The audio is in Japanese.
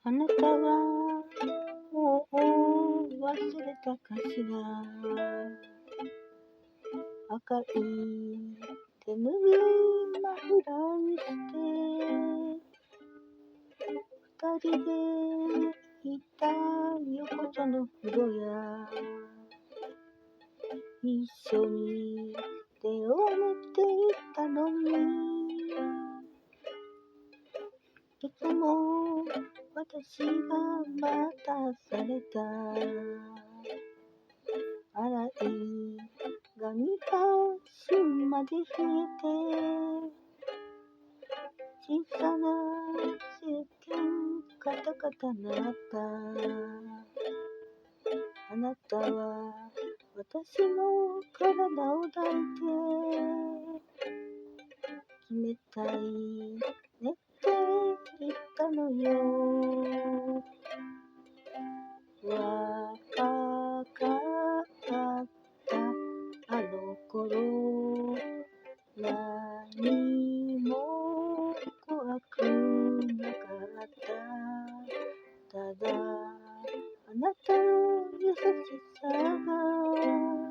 あなたはもう忘れたかしら。赤い手ぬぐいマフラーにして二人で行った横丁の風呂や、一緒に手を持っていったのに、いつも私が待たされた。洗い髪が芯まで冷えて、小さな石鹸カタカタなった。あなたは私の体を抱いて、冷たいねって言ったのよ。若かったあの頃、何も怖くなかった。ただあなたの優しさが